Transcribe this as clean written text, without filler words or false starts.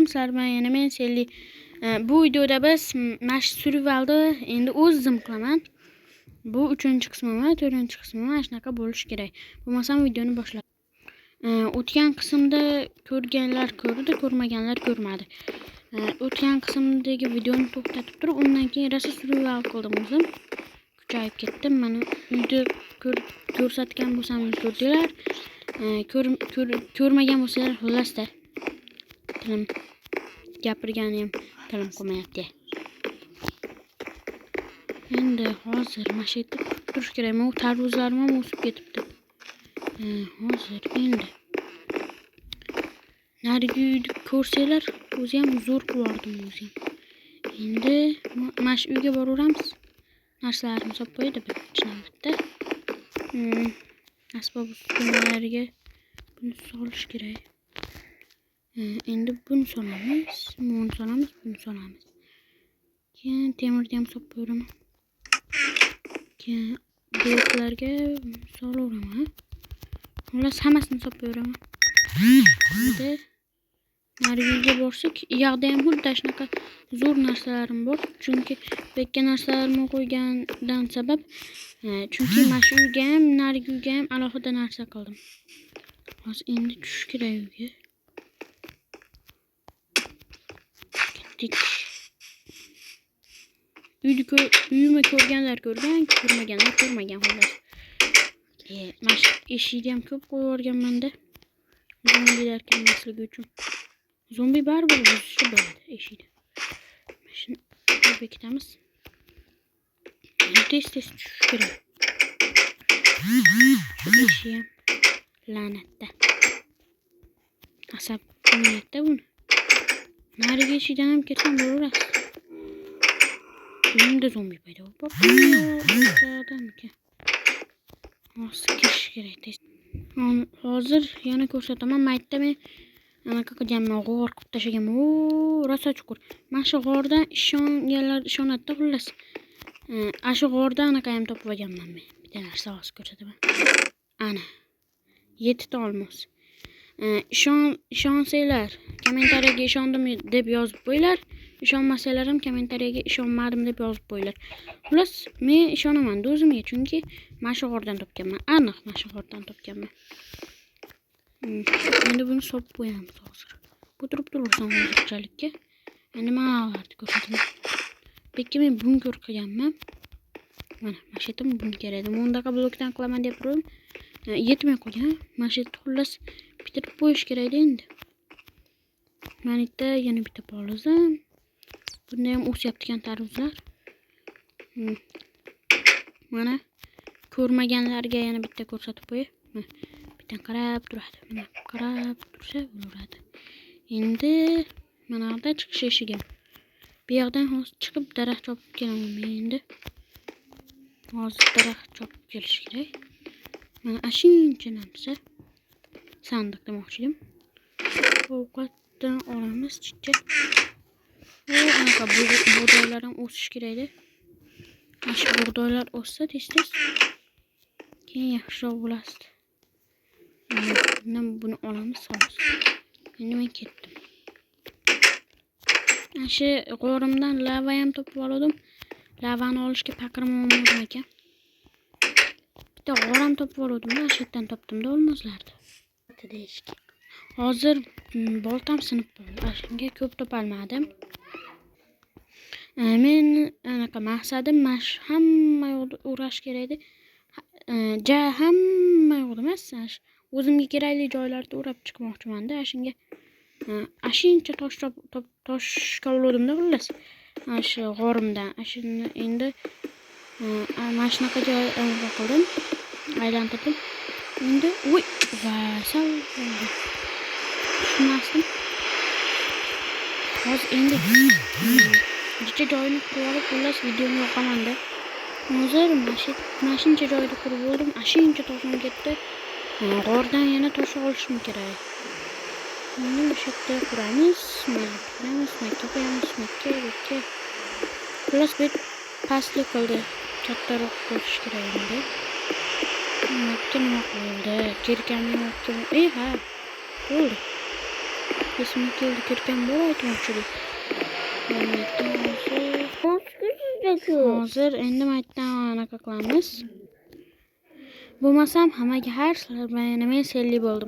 sizlar bilan yana men senli bu videoda biz mashq survivalda endi o'zim qilaman. Bu 3-qismi va 4-qismi mana shunaqa bo'lish kerak. Bo'lmasam videoni boshla. O'tgan qismda ko'rganlar ko'rdi, ko'rmaganlar ko'rmadi. O'tgan qismdagi videoni to'xtatib turib, undan keyin rosa survival qildim o'zim. Kuchayib ketdim. Mana uyda ko'rsatgan bo'lsam ko'rdinglar. Ko'rmagan bo'lsalar xullasda. Tilim gapirganim tilim qolmayapti. Endi hozir mashina turish kerak. Men tarvuzlarim ham o'sib ketibdi. Hozir endi narigi uyni ko'rsanglar, o'zi ham zo'r qilardim o'zim. Endi mash uyga boraveramiz. Narsalarni solib qo'ydi bitta. Asbob uskunalarga buni solish kerak. Endi buni solamiz, buni solamiz, buni solamiz. Keyin temirni ham solib qo'yiraman. Keyin bloklarga solaveraman. Xullas hammasini solib qo'yiraman. Endi nariga borsak, u yoqda ham xuddi shunaqa zo'r narsalarim bor. Chunki bu yerga narsalarimni qo'ygandan sabab, chunki mana uyga ham, narigi uyga ham alohida narsa qildim. Hozir endi tushish kerak uyga. Ketdik. Uyimni ko'rganlar ko'rgan, ko'rmaganlar ko'rmagan xullas. Mana eshikni ham ko'p qo'yib yuborganman-da. Zombilar kirmasligi uchun. Zombi baribir buzishga bo'ladi eshikni. Shuni bekitamiz. Tez tushish kerak. Eshik ham la'natda. Asab qilmayapti buni. Narigi eshikdan ham ketsam bo'laveradi. Endi zombi paydo bo'ldi. Hozir kirish kerak. Hozir yana ko'rsataman. Maytda men anaqa qilganman, g'or qilib tashlaganman. Rosa chuqur. Mana shu g'ordan ishonganlar ishonadi xullas. Shu g'ordan anaqa ham topib olganman men. Bitta narsa hozir ko'rsataman. Ana. 7 ta olmos. Ishonsanglar, kommentariyaga ishondim deb yozib qo'yinglar. Ishonmasanglar ham kommentariyaga ishonmadim deb yozib qo'yinglar. Xullas, men ishonaman o'zimga, chunki mana shu g'ordan topganman. Aniq mana shu g'ordan topganman. Endi buni solib qo'yamiz hozir. Bu turib-tursin hozirchalikka. Endi manalarni ko'rsataman. Bekka men bunker qilganman. Mana mashitam buni kerak edi. Bundaqa blokdan qilaman deb turdim. Yetmay qolgan. Mashina xullas bitirib qo'yish kerak edi endi. Mana bitta yana bitta polizim. Bunda ham o'syaptigan tarvuzlar. Mana ko'rmaganlarga yana bitta ko'rsatib qo'yay. Bittadan qarab turadi. Mana qarab tursa bo'laveradi. Endi mana yerda chiqish eshigi. Bu yoqdan hozir chiqib daraxt chopib kelaman men endi. Hozir daraxt chopib kelish kerak. Mana ashuncha narsa. Sandiq demoqchidim. Ovqatdan olamiz chicha. Anaqa bug'doylar ham o'sish kerak edi. Shu bug'doylar o'ssa tez-tez keyin yaxshiroq bo'ladi. Buni olamiz hozir. Endi men ketdim. Shu g'orimdan lava ham topib oldim. Lavani olishga paqirim olmadim ekan. Bitta g'or ham topib oldim. Mana shu yerdan topdim-da olmoslarni. Hozir boltam sinib qoldi. Shunga ko'p topolmadim. Men anaqa maqsadim hamma yoqda o'rash kerak edi. Hamma yoqda emas, o'zimga kerakli joylarda o'rab chiqmoqchiman-da. Shunga ashuncha tosh kovladim-da xullas. Shu g'orimdan. Shuni endi mana shunaqa joy qildim. Aylantirdim. Endi va sal tushunmasdim. Hozir endi bitta joyni qurib olib, xullas videoni yoqaman-da. Hozir mana shuncha joyda qurib oldim. Ashuncha toshim ketdi. G'ordan yana tosh olishim kerak. Endi shu yerda quramiz. Makka qo'yamiz. Xullas bu pastlik qildi. Kattaroq qilish kerak endi. Makka nima qildi? Jirkanni ha. Bo'ldi. Esim keldi, kirgan bor aytmoqchilik. Hozir endi maytdan anaqa qilamiz. Bo'lmasam hammaga har sal men selli bo'ldim.